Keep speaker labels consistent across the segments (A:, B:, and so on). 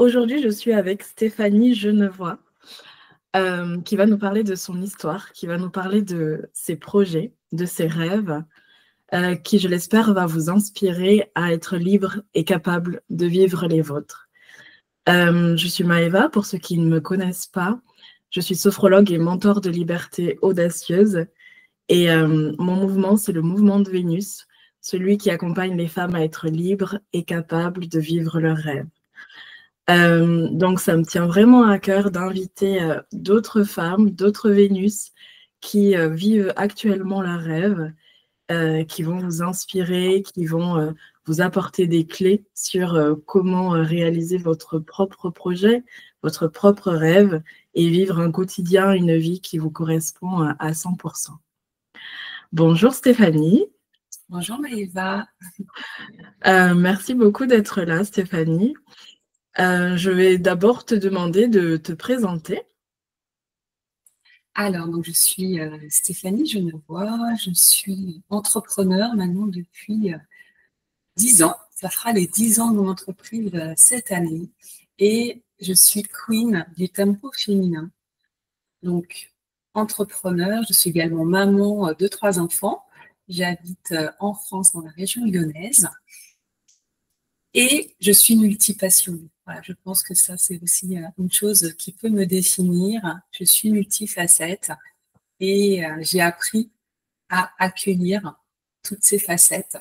A: Aujourd'hui, je suis avec Stéphanie Genevois, qui va nous parler de son histoire, qui va nous parler de ses projets, de ses rêves, qui, je l'espère, va vous inspirer à être libre et capable de vivre les vôtres. Je suis Maëva, pour ceux qui ne me connaissent pas. Je suis sophrologue et mentor de liberté audacieuse. Et mon mouvement, c'est le mouvement de Vénus, celui qui accompagne les femmes à être libres et capables de vivre leurs rêves. Donc, ça me tient vraiment à cœur d'inviter d'autres femmes, d'autres Vénus qui vivent actuellement leurs rêves, qui vont vous inspirer, qui vont vous apporter des clés sur comment réaliser votre propre projet, votre propre rêve et vivre un quotidien, une vie qui vous correspond à 100%. Bonjour Stéphanie.
B: Bonjour Maëva.
A: Merci beaucoup d'être là Stéphanie. Je vais d'abord te demander de te présenter.
B: Alors, donc, je suis Stéphanie Genevois, je suis entrepreneur maintenant depuis 10 ans. Ça fera les 10 ans de mon entreprise cette année. Et je suis queen du tempo féminin. Donc, entrepreneur, je suis également maman de 3 enfants. J'habite en France, dans la région lyonnaise. Et je suis multipassionnée. Voilà, je pense que ça, c'est aussi une chose qui peut me définir. Je suis multifacette et j'ai appris à accueillir toutes ces facettes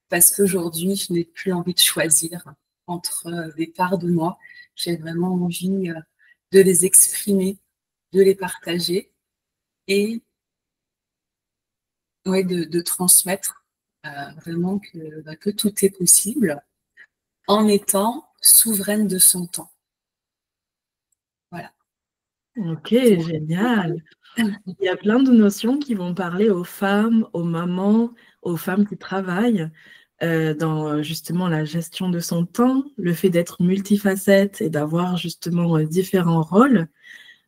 B: parce qu'aujourd'hui, je n'ai plus envie de choisir entre des parts de moi. J'ai vraiment envie de les exprimer, de les partager et ouais, de transmettre vraiment que tout est possible en étant souveraine de son temps. Voilà.
A: Ok, génial. Il y a plein de notions qui vont parler aux femmes, aux mamans, aux femmes qui travaillent dans justement la gestion de son temps, le fait d'être multifacette et d'avoir justement différents rôles.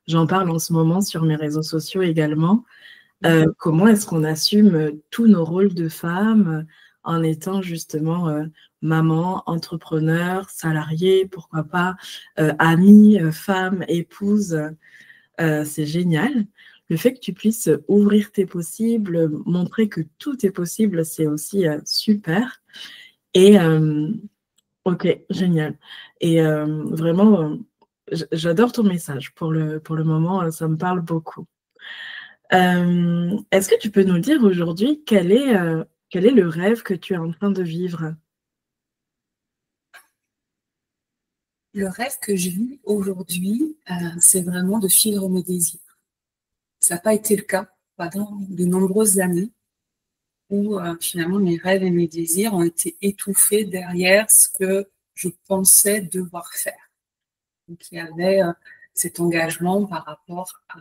A: J'en parle en ce moment sur mes réseaux sociaux également. Comment est-ce qu'on assume tous nos rôles de femmes en étant justement maman, entrepreneur, salariée, pourquoi pas, amie, femme, épouse. C'est génial. Le fait que tu puisses ouvrir tes possibles, montrer que tout est possible, c'est aussi super. Et ok, génial. Et vraiment, j'adore ton message. Pour le moment, ça me parle beaucoup. Est-ce que tu peux nous dire aujourd'hui quel est le rêve que tu es en train de vivre?
B: Le rêve que je vis aujourd'hui, c'est vraiment de suivre mes désirs. Ça n'a pas été le cas pendant de nombreuses années où finalement mes rêves et mes désirs ont été étouffés derrière ce que je pensais devoir faire. Donc il y avait cet engagement par rapport à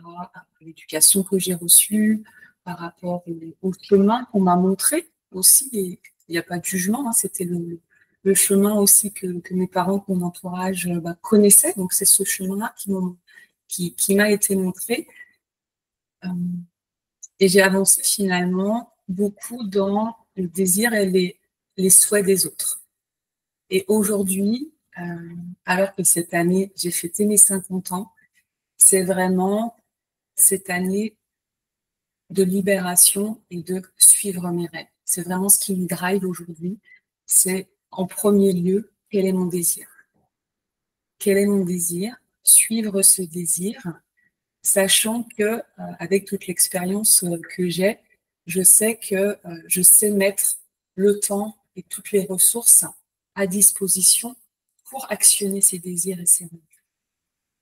B: l'éducation que j'ai reçue, par rapport au chemin qu'on m'a montré aussi. Et il n'y a pas de jugement, hein, c'était le chemin aussi que mes parents, que mon entourage connaissaient. Donc c'est ce chemin-là qui m'a été montré. Et j'ai avancé finalement beaucoup dans le désir et les souhaits des autres. Et aujourd'hui, alors que cette année, j'ai fêté mes 50 ans, c'est vraiment cette année de libération et de suivre mes rêves. C'est vraiment ce qui me drive aujourd'hui. C'est en premier lieu, quel est mon désir? Quel est mon désir? Suivre ce désir, sachant que avec toute l'expérience que j'ai, je sais que je sais mettre le temps et toutes les ressources à disposition pour actionner ces désirs et ces rêves.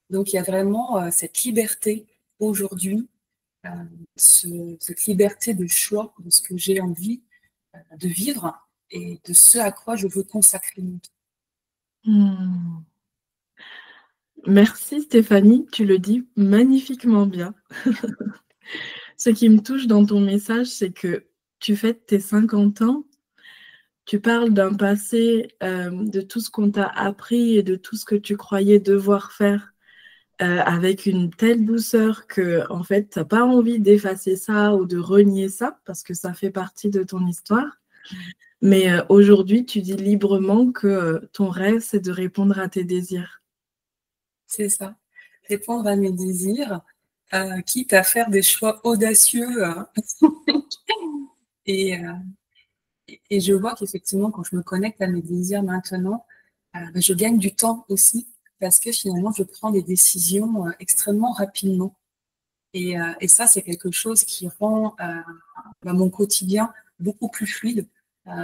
B: Donc il y a vraiment cette liberté aujourd'hui, cette liberté de choix de ce que j'ai envie de vivre et de ce à quoi je veux consacrer mon temps.
A: Merci Stéphanie, tu le dis magnifiquement bien. Ce qui me touche dans ton message, c'est que tu fêtes tes 50 ans, tu parles d'un passé, de tout ce qu'on t'a appris et de tout ce que tu croyais devoir faire avec une telle douceur que, en fait, tu n'as pas envie d'effacer ça ou de renier ça parce que ça fait partie de ton histoire. Mais aujourd'hui, tu dis librement que ton rêve, c'est de répondre à tes désirs.
B: c'est ça. Répondre à mes désirs, quitte à faire des choix audacieux. Et, euh, et je vois qu'effectivement, quand je me connecte à mes désirs maintenant, je gagne du temps aussi, parce que finalement, je prends des décisions extrêmement rapidement. Et ça, c'est quelque chose qui rend mon quotidien beaucoup plus fluide,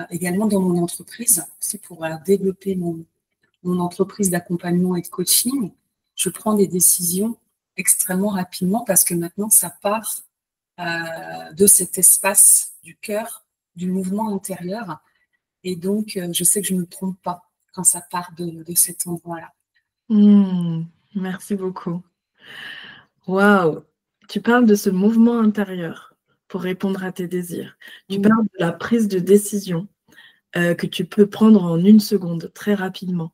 B: également dans mon entreprise. C'est pour développer mon entreprise d'accompagnement et de coaching. Je prends des décisions extrêmement rapidement parce que maintenant, ça part de cet espace du cœur, du mouvement intérieur. Et donc, je sais que je ne me trompe pas quand ça part de cet endroit-là.
A: Merci beaucoup. Waouh! Tu parles de ce mouvement intérieur pour répondre à tes désirs. Tu parles de la prise de décision que tu peux prendre en 1 seconde, très rapidement,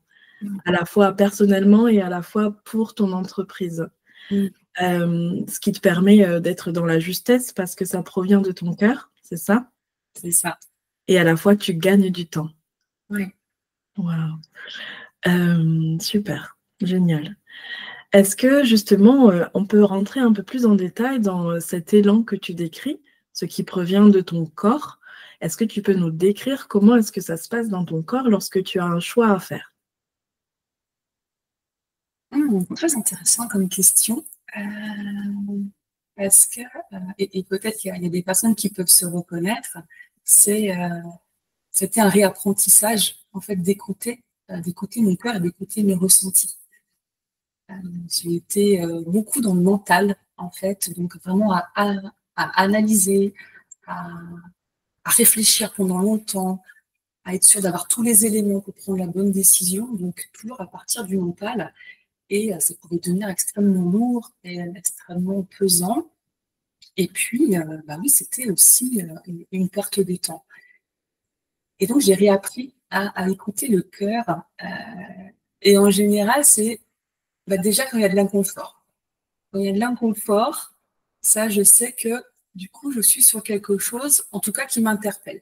A: à la fois personnellement et à la fois pour ton entreprise. Ce qui te permet d'être dans la justesse parce que ça provient de ton cœur, c'est ça?
B: C'est ça.
A: Et à la fois, tu gagnes du temps.
B: Oui.
A: Waouh! Super, génial. Est-ce que justement, on peut rentrer un peu plus en détail dans cet élan que tu décris, ce qui provient de ton corps? Est-ce que tu peux nous décrire comment est-ce que ça se passe dans ton corps lorsque tu as un choix à faire?
B: Très intéressant comme question. Parce que, et peut-être qu'il y a des personnes qui peuvent se reconnaître, c'était un réapprentissage en fait d'écouter mon cœur et d'écouter mes ressentis. J'ai été beaucoup dans le mental en fait, donc vraiment à analyser, à réfléchir pendant longtemps, à être sûr d'avoir tous les éléments pour prendre la bonne décision, donc toujours à partir du mental. Et ça pouvait devenir extrêmement lourd et extrêmement pesant. Et puis, oui, c'était aussi une perte de temps. Et donc, j'ai réappris à écouter le cœur. Et en général, c'est déjà quand il y a de l'inconfort. Quand il y a de l'inconfort, ça, je sais que du coup, je suis sur quelque chose, en tout cas, qui m'interpelle.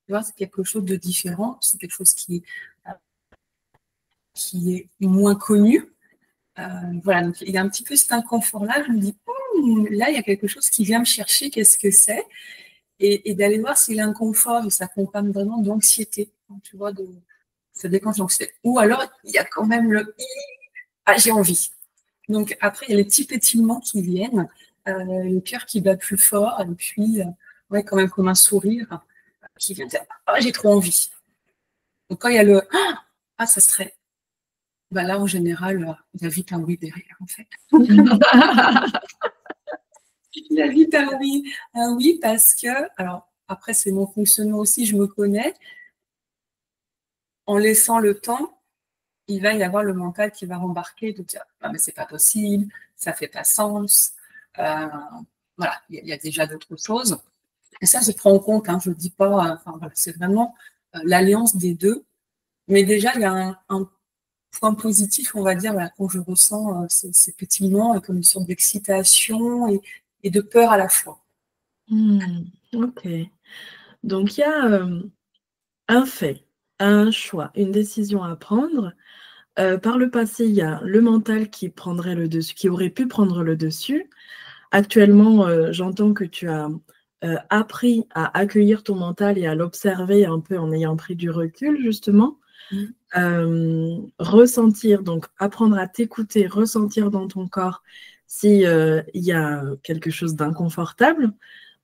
B: Tu vois, c'est quelque chose de différent, c'est quelque chose qui est moins connu. Voilà, donc il y a un petit peu cet inconfort-là. Je me dis, là, il y a quelque chose qui vient me chercher, qu'est-ce que c'est? Et d'aller voir si l'inconfort, il s'accompagne vraiment d'anxiété. Tu vois, ça déclenche l'anxiété. Ou alors, il y a quand même ah, j'ai envie. Donc après, il y a les petits pétillements qui viennent, le cœur qui bat plus fort, et puis, ouais, quand même comme un sourire qui vient dire, ah, j'ai trop envie. Donc quand il y a le, ah, ça serait. Là, en général, il y a vite un oui derrière, en fait. Il y a vite un oui parce que, alors après, c'est mon fonctionnement aussi, je me connais. En laissant le temps, il va y avoir le mental qui va rembarquer, de dire, ah, mais c'est pas possible, ça fait pas sens. Voilà, il y a déjà d'autres choses. Et ça, je prends en compte, hein, je ne dis pas, voilà, c'est vraiment l'alliance des deux. Mais déjà, il y a un point positif, on va dire, voilà, quand je ressens ces pétillements comme une sorte d'excitation et de peur à la fois.
A: Ok. Donc, il y a un fait, un choix, une décision à prendre. Par le passé, il y a le mental qui prendrait le dessus, qui aurait pu prendre le dessus. Actuellement, j'entends que tu as appris à accueillir ton mental et à l'observer un peu en ayant pris du recul, justement. Ressentir, donc apprendre à t'écouter, ressentir dans ton corps si il y a quelque chose d'inconfortable.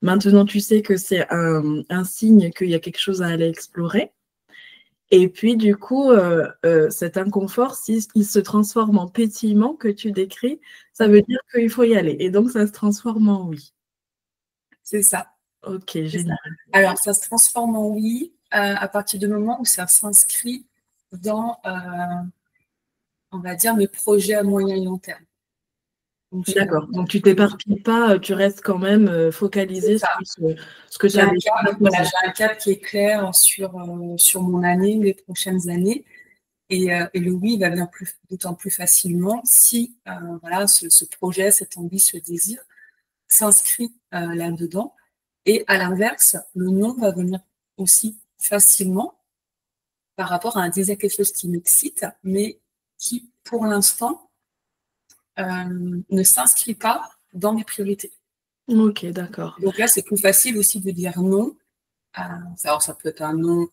A: Maintenant, tu sais que c'est un signe qu'il y a quelque chose à aller explorer. Et puis, du coup, cet inconfort, s'il se transforme en pétillement que tu décris, ça veut dire qu'il faut y aller. Et donc, ça se transforme en oui.
B: C'est ça.
A: Ok, génial.
B: Alors, ça se transforme en oui à partir du moment où ça s'inscrit dans, on va dire, mes projets à moyen et long terme.
A: D'accord. Donc, tu t'éparpilles pas, tu restes quand même focalisé sur ce que tu avais.
B: Voilà, j'ai un cap qui est clair sur mon année, les prochaines années. Et le oui va venir d'autant plus facilement si voilà, ce projet, cette envie, ce désir s'inscrit là-dedans. Et à l'inverse, le non va venir aussi facilement par rapport à un désir, quelque chose qui m'excite, mais qui, pour l'instant, ne s'inscrit pas dans mes priorités.
A: Ok, d'accord.
B: Donc là, c'est plus facile aussi de dire non. Alors, ça peut être un non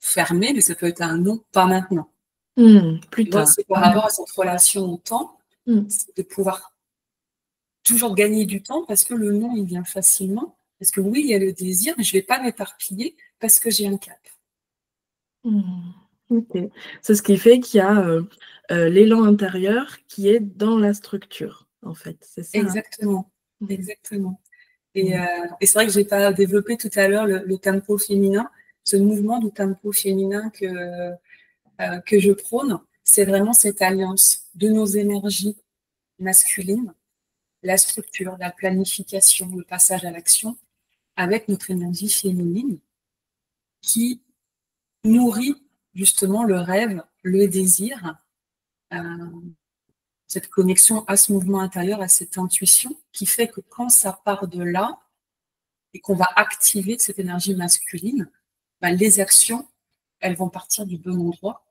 B: fermé, mais ça peut être un non pas maintenant.
A: Plus
B: Moi,
A: tard.
B: c'est par rapport à cette relation au temps,
A: Mm.
B: c'est de pouvoir toujours gagner du temps parce que le non, il vient facilement. Parce que oui, il y a le désir, mais je ne vais pas m'éparpiller parce que j'ai un cap.
A: Ok. C'est ce qui fait qu'il y a l'élan intérieur qui est dans la structure, en fait. C'est ça, hein?
B: Exactement.
A: Mm.
B: Exactement.
A: Mm.
B: Et c'est vrai que je n'ai pas développé tout à l'heure le tempo féminin. Ce mouvement du tempo féminin que je prône, c'est vraiment cette alliance de nos énergies masculines, la structure, la planification, le passage à l'action, avec notre énergie féminine qui nourrit justement le rêve, le désir, euh, cette connexion à ce mouvement intérieur, à cette intuition, qui fait que quand ça part de là et qu'on va activer cette énergie masculine, bah, les actions, elles vont partir du bon endroit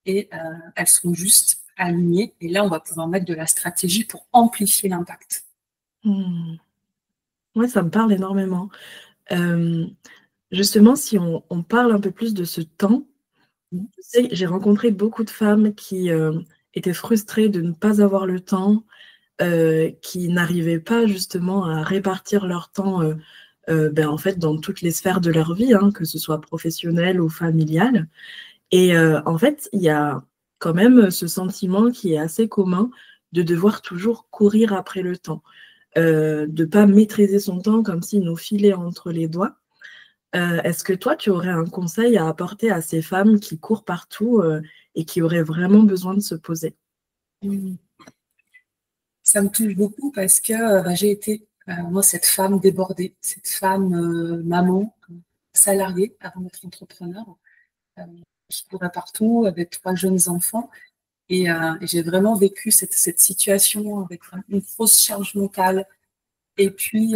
B: et elles seront juste alignées. Et là, on va pouvoir mettre de la stratégie pour amplifier l'impact.
A: Mm. Ouais, ça me parle énormément. Justement, si on parle un peu plus de ce temps,
B: Mm.
A: tu sais, j'ai rencontré beaucoup de femmes qui étaient frustrées de ne pas avoir le temps, qui n'arrivaient pas justement à répartir leur temps en fait, dans toutes les sphères de leur vie, hein, que ce soit professionnelle ou familiale. Et en fait, il y a quand même ce sentiment qui est assez commun de devoir toujours courir après le temps, de ne pas maîtriser son temps comme s'il nous filait entre les doigts. Est-ce que toi, tu aurais un conseil à apporter à ces femmes qui courent partout et qui auraient vraiment besoin de se poser?
B: Mm. Ça me touche beaucoup parce que j'ai été, moi, cette femme débordée, cette femme maman, salariée avant d'être entrepreneur, euh, qui courait partout avec 3 jeunes enfants. Et j'ai vraiment vécu cette situation avec une grosse charge mentale et puis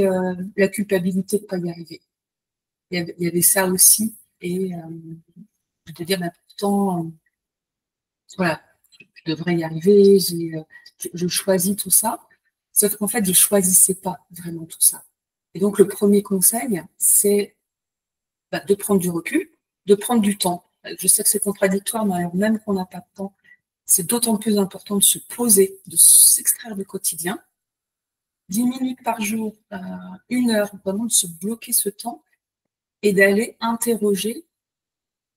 B: la culpabilité de ne pas y arriver. Il y avait ça aussi. Et je te dire, mais pourtant, voilà, je devrais y arriver, je choisis tout ça. Sauf qu'en fait, je ne choisissais pas vraiment tout ça. Et donc, le premier conseil, c'est de prendre du recul, de prendre du temps. Je sais que c'est contradictoire, mais alors même qu'on n'a pas de temps, c'est d'autant plus important de se poser, de s'extraire du quotidien. 10 minutes par jour, 1 heure, vraiment de se bloquer ce temps et d'aller interroger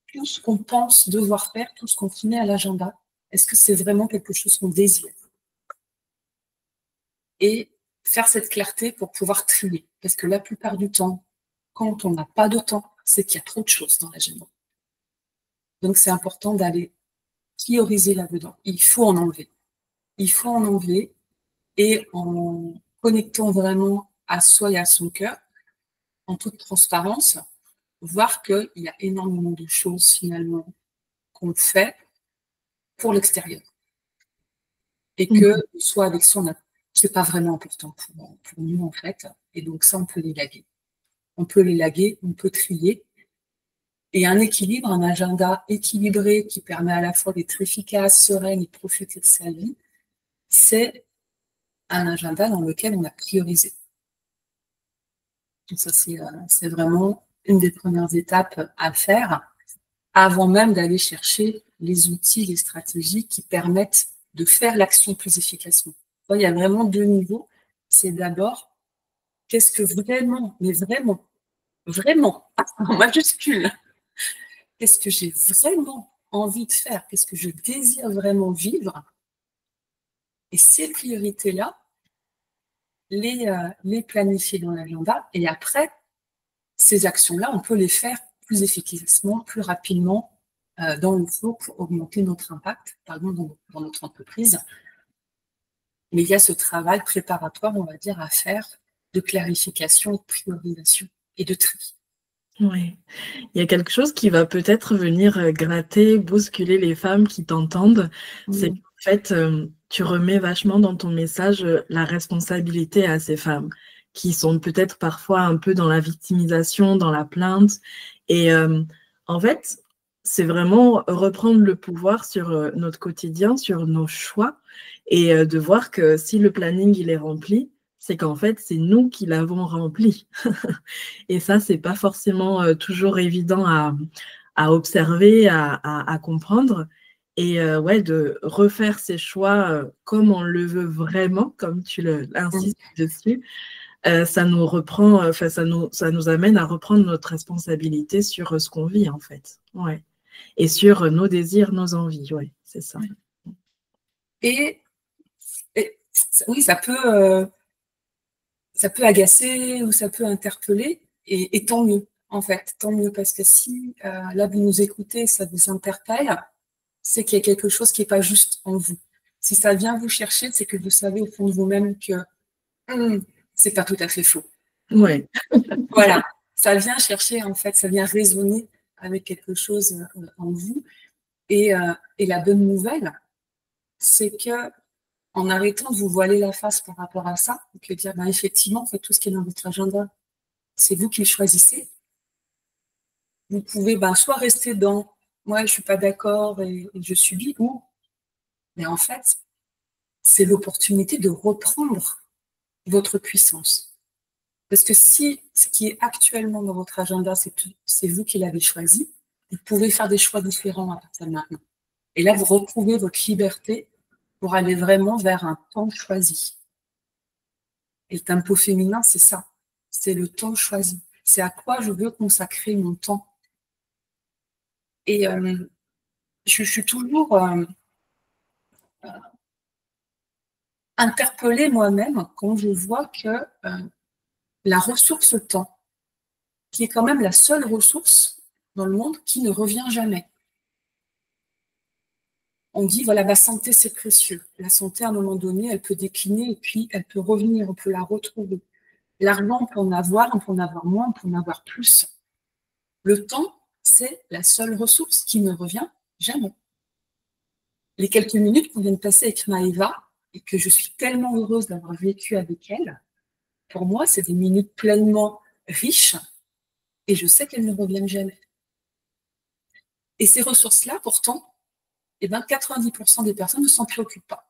B: tout ce qu'on pense devoir faire, tout ce qu'on met à l'agenda. Est-ce que c'est vraiment quelque chose qu'on désire? Et faire cette clarté pour pouvoir trier. Parce que la plupart du temps, quand on n'a pas de temps, c'est qu'il y a trop de choses dans l'agenda. Donc c'est important d'aller prioriser là-dedans. Il faut en enlever. Il faut en enlever et en connectant vraiment à soi et à son cœur, en toute transparence, voir qu'il y a énormément de choses finalement qu'on fait pour l'extérieur. Et que soit avec soi, c'est pas vraiment important pour nous en fait. Et donc ça, on peut les laguer. On peut les laguer, on peut trier. Et un équilibre, un agenda équilibré qui permet à la fois d'être efficace, sereine et de profiter de sa vie, c'est un agenda dans lequel on a priorisé. Donc ça, c'est vraiment une des premières étapes à faire avant même d'aller chercher les outils, les stratégies qui permettent de faire l'action plus efficacement. Donc, il y a vraiment 2 niveaux. C'est d'abord, qu'est-ce que vraiment, mais vraiment, vraiment, en majuscule, qu'est-ce que j'ai vraiment envie de faire? Qu'est-ce que je désire vraiment vivre? Et ces priorités-là, les planifier dans l'agenda. Et après, ces actions-là, on peut les faire plus efficacement, plus rapidement dans le flow pour augmenter notre impact, par exemple dans notre entreprise. Mais il y a ce travail préparatoire, on va dire, à faire de clarification, de priorisation et de tri.
A: Oui. Il y a quelque chose qui va peut-être venir gratter, bousculer les femmes qui t'entendent. C'est qu'en fait, tu remets vachement dans ton message la responsabilité à ces femmes qui sont peut-être parfois un peu dans la victimisation, dans la plainte. Et en fait, c'est vraiment reprendre le pouvoir sur notre quotidien, sur nos choix, et de voir que si le planning il est rempli, c'est qu'en fait, c'est nous qui l'avons rempli. Et ça, c'est pas forcément toujours évident à observer, à comprendre. Et ouais, de refaire ses choix comme on le veut vraiment, comme tu insistes dessus, ça nous reprend, enfin, ça nous amène à reprendre notre responsabilité sur ce qu'on vit, en fait. Ouais. Et sur nos désirs, nos envies, ouais, c'est ça.
B: Et, oui, ça peut agacer ou ça peut interpeller, et tant mieux, en fait, tant mieux, parce que si là vous nous écoutez, ça vous interpelle, c'est qu'il y a quelque chose qui n'est pas juste en vous. Si ça vient vous chercher, c'est que vous savez au fond de vous-même que c'est pas tout à fait faux.
A: Ouais.
B: Voilà, ça vient chercher, en fait, ça vient résonner avec quelque chose en vous. Et la bonne nouvelle, c'est que en arrêtant de vous voiler la face par rapport à ça, et que dire, ben, effectivement, faites tout ce qui est dans votre agenda, c'est vous qui le choisissez. Vous pouvez soit rester dans moi, je suis pas d'accord et je subis, mais en fait, c'est l'opportunité de reprendre votre puissance. Parce que si ce qui est actuellement dans votre agenda, c'est vous qui l'avez choisi, vous pouvez faire des choix différents à partir de maintenant. Et là, vous retrouvez votre liberté pour aller vraiment vers un temps choisi. Et le tempo féminin, c'est ça. C'est le temps choisi. C'est à quoi je veux consacrer mon temps. Et je suis toujours interpellée moi-même quand je vois que la ressource temps, qui est quand même la seule ressource dans le monde qui ne revient jamais. On dit, voilà, la santé, c'est précieux. La santé, à un moment donné, elle peut décliner et puis elle peut revenir, on peut la retrouver. L'argent, on peut en avoir moins, on peut en avoir plus. Le temps, c'est la seule ressource qui ne revient jamais. Les quelques minutes qu'on vient de passer avec Maëva, et que je suis tellement heureuse d'avoir vécu avec elle, pour moi, c'est des minutes pleinement riches, et je sais qu'elles ne reviennent jamais. Et ces ressources-là, pourtant, 90% des personnes ne s'en préoccupent pas,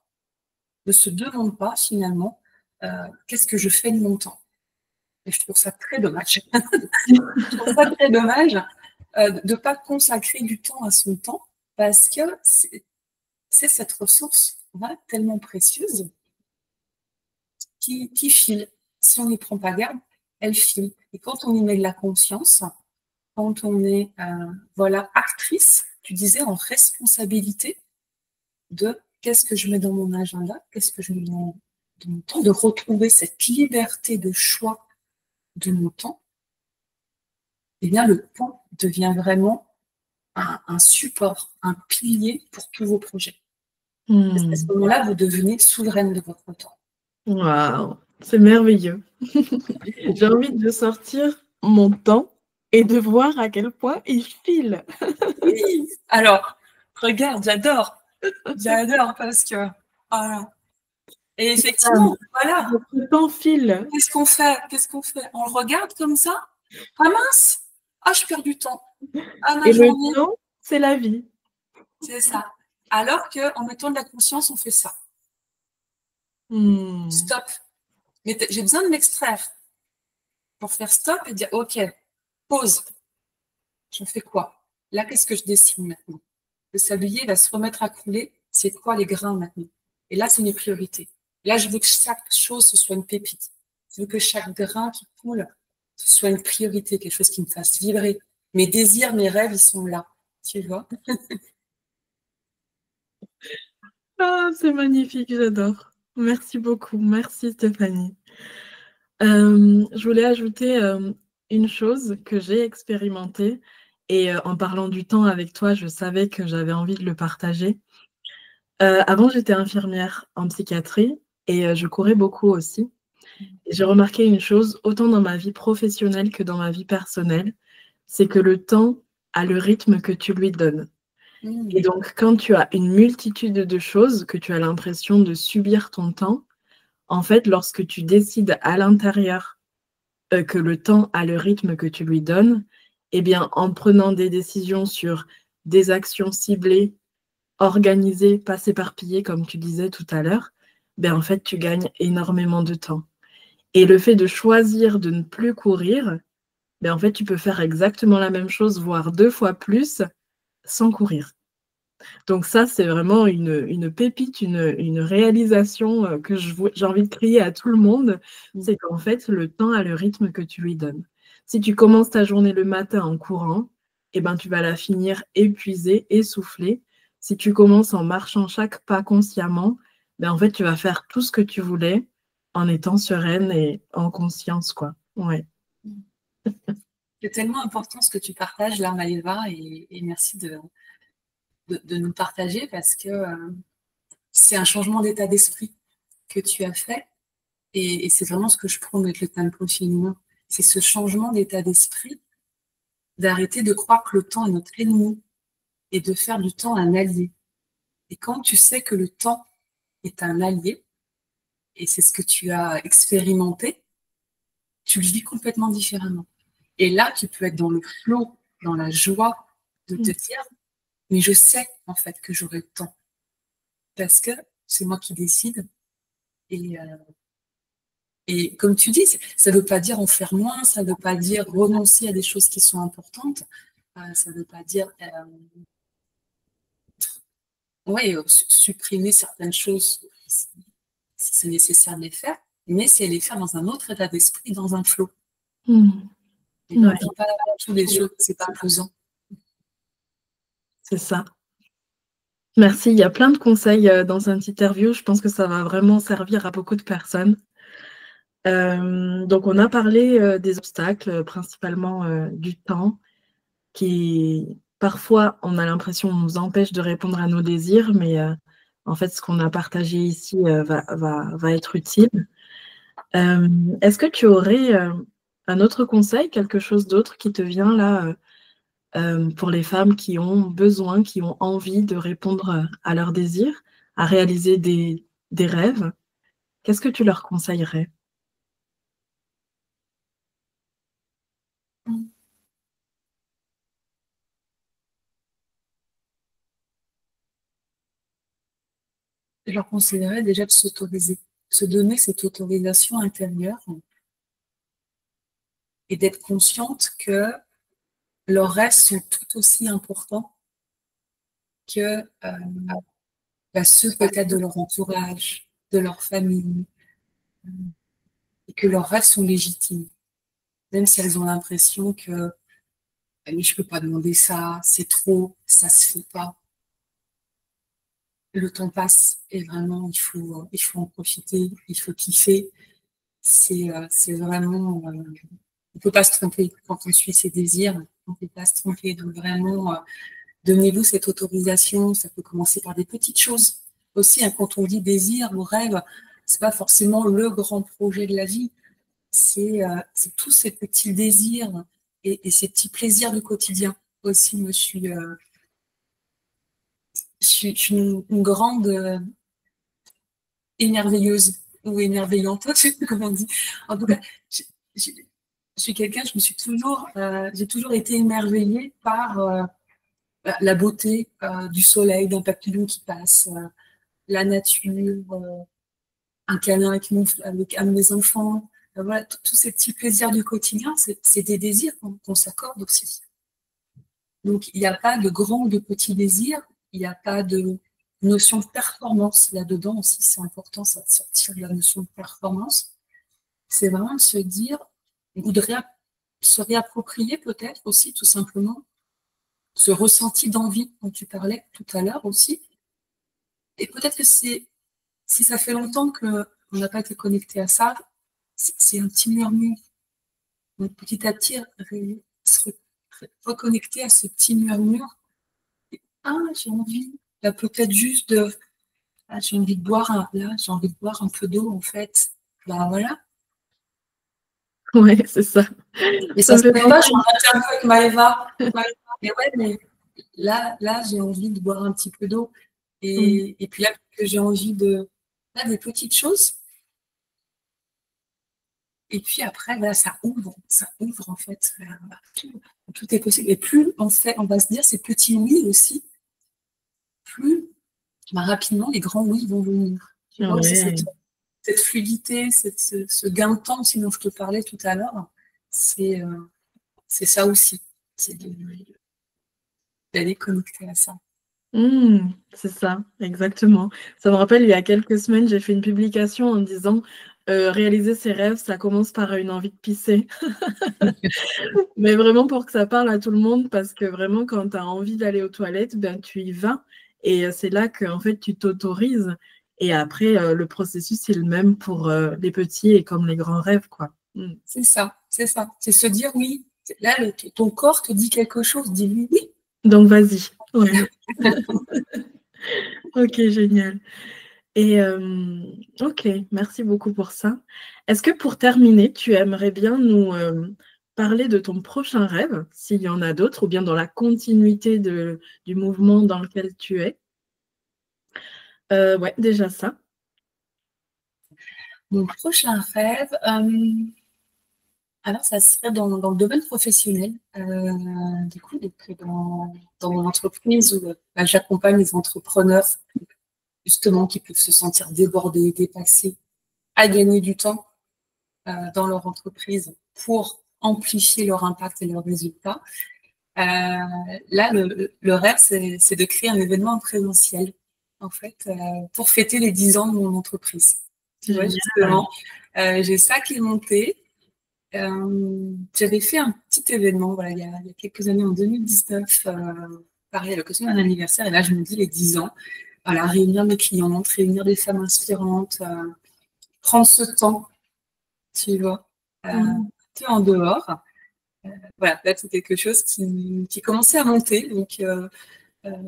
B: ne se demandent pas finalement qu'est-ce que je fais de mon temps. Et je trouve ça très dommage. Je trouve ça très dommage de ne pas consacrer du temps à son temps, parce que c'est cette ressource tellement précieuse qui file. Si on n'y prend pas garde, elle file. Et quand on y met de la conscience, quand on est actrice, tu disais, en responsabilité de qu'est-ce que je mets dans mon agenda, qu'est-ce que je mets dans mon temps, de retrouver cette liberté de choix de mon temps, eh bien le temps devient vraiment un support, un pilier pour tous vos projets. Parce qu'à ce moment-là, vous devenez souveraine de votre temps.
A: Waouh, c'est merveilleux. J'ai envie de sortir mon temps et de voir à quel point il file.
B: Oui, alors, regarde, j'adore parce que, voilà. Et effectivement, voilà.
A: Le temps file.
B: Qu'est-ce qu'on fait? On le regarde comme ça? Ah mince! Ah, je perds du temps. Ah, ma
A: Et le
B: journée.
A: temps, c'est la vie.
B: C'est ça. Alors qu'en mettant de la conscience, on fait ça. Stop. Mais j'ai besoin de m'extraire pour faire stop et dire, OK, pause. Je fais quoi? Là, qu'est-ce que je dessine maintenant? Le sablier va se remettre à couler. C'est quoi les grains maintenant? Et là, c'est mes priorités. Là, je veux que chaque chose, ce soit une pépite. Je veux que chaque grain qui coule, ce soit une priorité, quelque chose qui me fasse vibrer. Mes désirs, mes rêves, ils sont là. Tu vois?
A: Ah, c'est magnifique, j'adore. Merci beaucoup. Merci Stéphanie. Je voulais ajouter une chose que j'ai expérimentée et en parlant du temps avec toi, je savais que j'avais envie de le partager. Avant, j'étais infirmière en psychiatrie et je courais beaucoup aussi. Et j'ai remarqué une chose, autant dans ma vie professionnelle que dans ma vie personnelle, c'est que le temps a le rythme que tu lui donnes. Et donc, quand tu as une multitude de choses, que tu as l'impression de subir ton temps, en fait, lorsque tu décides à l'intérieur que le temps a le rythme que tu lui donnes, eh bien, en prenant des décisions sur des actions ciblées, organisées, pas s'éparpiller, comme tu disais tout à l'heure, ben en fait, tu gagnes énormément de temps. Et le fait de choisir de ne plus courir, ben en fait, tu peux faire exactement la même chose, voire 2 fois plus, sans courir. Donc ça, c'est vraiment une pépite, une réalisation que j'ai envie de crier à tout le monde. C'est qu'en fait, le temps a le rythme que tu lui donnes. Si tu commences ta journée le matin en courant, eh ben, tu vas la finir épuisée, essoufflée. Si tu commences en marchant chaque pas consciemment, ben, en fait, tu vas faire tout ce que tu voulais en étant sereine et en conscience, quoi. Ouais.
B: C'est tellement important ce que tu partages là, Maëva, et merci de nous partager parce que c'est un changement d'état d'esprit que tu as fait et c'est vraiment ce que je prône avec le tempo féminin. C'est ce changement d'état d'esprit, d'arrêter de croire que le temps est notre ennemi et de faire du temps un allié. Et quand tu sais que le temps est un allié, et c'est ce que tu as expérimenté, tu le vis complètement différemment. Et là, tu peux être dans le flow, dans la joie de te dire, mais je sais en fait que j'aurai le temps. Parce que c'est moi qui décide. Et comme tu dis, ça ne veut pas dire en faire moins, ça ne veut pas dire renoncer à des choses qui sont importantes, ça ne veut pas dire supprimer certaines choses si c'est nécessaire de les faire, mais c'est les faire dans un autre état d'esprit, dans un flow. Et on ne vit pas toutes les choses, c'est pas pesant.
A: C'est ça. Merci. Il y a plein de conseils dans cette interview. Je pense que ça va vraiment servir à beaucoup de personnes. Donc, on a parlé des obstacles, principalement du temps, qui parfois, on a l'impression, nous empêche de répondre à nos désirs, mais en fait, ce qu'on a partagé ici va être utile. Est-ce que tu aurais un autre conseil, quelque chose d'autre qui te vient là pour les femmes qui ont besoin, qui ont envie de répondre à leurs désirs, à réaliser des rêves? Qu'est-ce que tu leur conseillerais?
B: Je leur conseillerais déjà de s'autoriser, se donner cette autorisation intérieure et d'être consciente que leurs rêves sont tout aussi importants que ceux peut-être de leur entourage, de leur famille, et que leurs rêves sont légitimes, même si elles ont l'impression que mais je peux pas demander ça, c'est trop, ça se fait pas. Le temps passe et vraiment il faut en profiter, il faut kiffer. C'est vraiment on peut pas se tromper quand on suit ses désirs, on peut pas se tromper. Donc vraiment donnez-vous cette autorisation. Ça peut commencer par des petites choses aussi. Hein, quand on dit désir ou rêve, c'est pas forcément le grand projet de la vie. C'est tous ces petits désirs et ces petits plaisirs du quotidien. Aussi, moi, je suis une grande émerveilleuse ou émerveillante, je sais plus comment on dit. En tout cas, je suis quelqu'un, j'ai toujours été émerveillée par la beauté du soleil, d'un papillon qui passe, la nature, un câlin avec un de mes enfants. Voilà, tous ces petits plaisirs du quotidien, c'est des désirs qu'on s'accorde aussi. Donc, il n'y a pas de grands ou de petits désirs, il n'y a pas de notion de performance là-dedans aussi, c'est important, ça de sortir de la notion de performance. C'est vraiment se dire, ou de se réapproprier peut-être aussi, tout simplement, ce ressenti d'envie dont tu parlais tout à l'heure aussi. Et peut-être que si ça fait longtemps qu'on n'a pas été connecté à ça, c'est un petit murmure. Donc, petit à petit, se reconnecter à ce petit murmure. Ah, j'ai envie, là, peut-être juste j'ai envie de boire j'ai envie de boire un peu d'eau, en fait. Ben voilà.
A: Ouais, c'est ça.
B: Et ça se fait pas, je suis en interview avec Maëva. Mais ouais, mais là, j'ai envie de boire un petit peu d'eau. Et puis là, que j'ai envie des petites choses. Et puis après, voilà, ça ouvre en fait. Tout est possible. Et plus on fait, on va se dire ces petits oui aussi, plus rapidement les grands oui vont venir. Tu vois, c'est
A: Ouais.
B: cette fluidité, ce gain de temps aussi dont je te parlais tout à l'heure, c'est ça aussi. C'est d'aller connecter à ça.
A: C'est ça, exactement. Ça me rappelle, il y a quelques semaines, j'ai fait une publication en disant réaliser ses rêves, ça commence par une envie de pisser. Mais vraiment pour que ça parle à tout le monde, parce que vraiment, quand tu as envie d'aller aux toilettes, ben, tu y vas. Et c'est là que en fait, tu t'autorises. Et après, le processus est le même pour les petits et comme les grands rêves, quoi.
B: C'est ça, c'est ça. C'est se dire oui. Là, ton corps te dit quelque chose, dis-lui oui.
A: Donc, vas-y. Ouais. Ok, génial. Et ok, merci beaucoup pour ça. Est-ce que pour terminer, tu aimerais bien nous parler de ton prochain rêve, s'il y en a d'autres, ou bien dans la continuité du mouvement dans lequel tu es? Ouais, déjà ça.
B: Mon prochain rêve, alors ça serait dans le domaine professionnel. Du coup, donc, dans mon entreprise où j'accompagne les entrepreneurs justement qui peuvent se sentir débordés, dépassés, à gagner du temps dans leur entreprise pour amplifier leur impact et leurs résultats. Là, le rêve, c'est de créer un événement en présentiel, en fait, pour fêter les 10 ans de mon entreprise. Tu vois,
A: Génial.
B: justement, j'ai ça qui est monté. J'avais fait un petit événement, voilà, il y a quelques années, en 2019, pareil, à l'occasion d'un anniversaire, et là, je me dis les 10 ans, voilà, réunir mes clientes, réunir des femmes inspirantes, prendre ce temps, tu vois, tu es en dehors. Voilà, là, c'est quelque chose qui commençait à monter, donc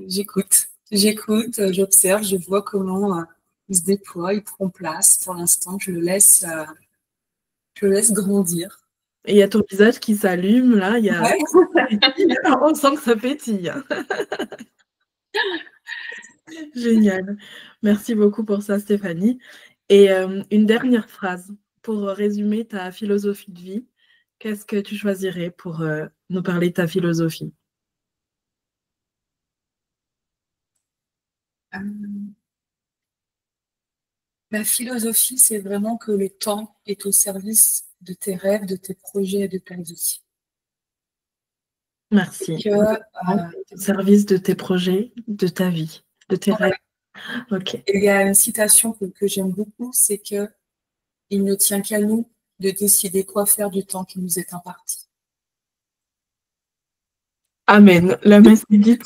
B: j'écoute, j'observe, je vois comment ils se déploient, ils prennent place. Pour l'instant, je le laisse grandir.
A: Et il y a ton visage qui s'allume, là, il y a...
B: Ouais.
A: On sent que ça pétille. Génial. Merci beaucoup pour ça, Stéphanie. Et une dernière phrase pour résumer ta philosophie de vie. Qu'est-ce que tu choisirais pour nous parler de ta philosophie?
B: Euh, Ma philosophie, c'est vraiment que le temps est au service de tes rêves, de tes projets et de ta vie. Et
A: Merci.
B: que,
A: Au service de tes projets, de ta vie, de tes rêves. Ok.
B: il y a une citation que j'aime beaucoup, c'est que il ne tient qu'à nous de décider quoi faire du temps qui nous est imparti.
A: Amen. La messe est dite.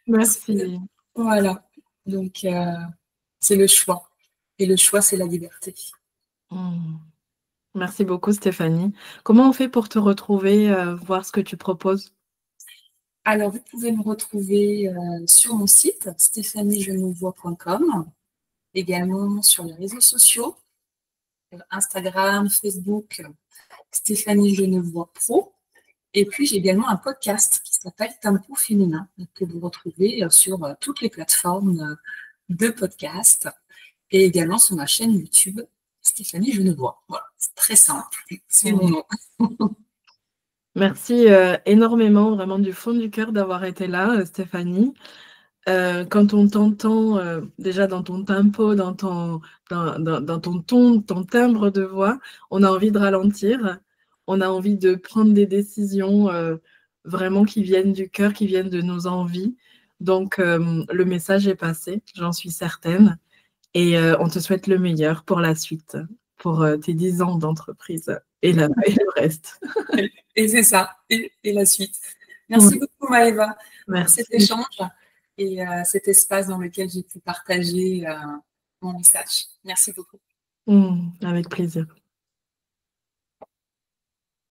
A: Merci.
B: Voilà. Donc, c'est le choix. Et le choix, c'est la liberté.
A: Hmm. Merci beaucoup, Stéphanie. Comment on fait pour te retrouver, voir ce que tu proposes?
B: Alors, vous pouvez me retrouver sur mon site stéphaniegenevoix.com, également sur les réseaux sociaux, Instagram, Facebook, Stéphanie Genevoix Pro. Et puis, j'ai également un podcast qui s'appelle Tempo Féminin, que vous retrouvez sur toutes les plateformes de podcast et également sur ma chaîne YouTube, Stéphanie Genevoix. Voilà, c'est très simple, c'est mon nom.
A: Merci énormément, vraiment du fond du cœur d'avoir été là, Stéphanie. Quand on t'entend déjà dans ton tempo, dans ton ton, ton timbre de voix, on a envie de ralentir, on a envie de prendre des décisions vraiment qui viennent du cœur, qui viennent de nos envies. Donc, le message est passé, j'en suis certaine. Et on te souhaite le meilleur pour la suite, pour tes 10 ans d'entreprise et le reste.
B: Et c'est ça, et la suite. Merci
A: Ouais,
B: beaucoup, Maëva, pour
A: merci.
B: cet échange et cet espace dans lequel j'ai pu partager mon message. Merci beaucoup.
A: Avec plaisir.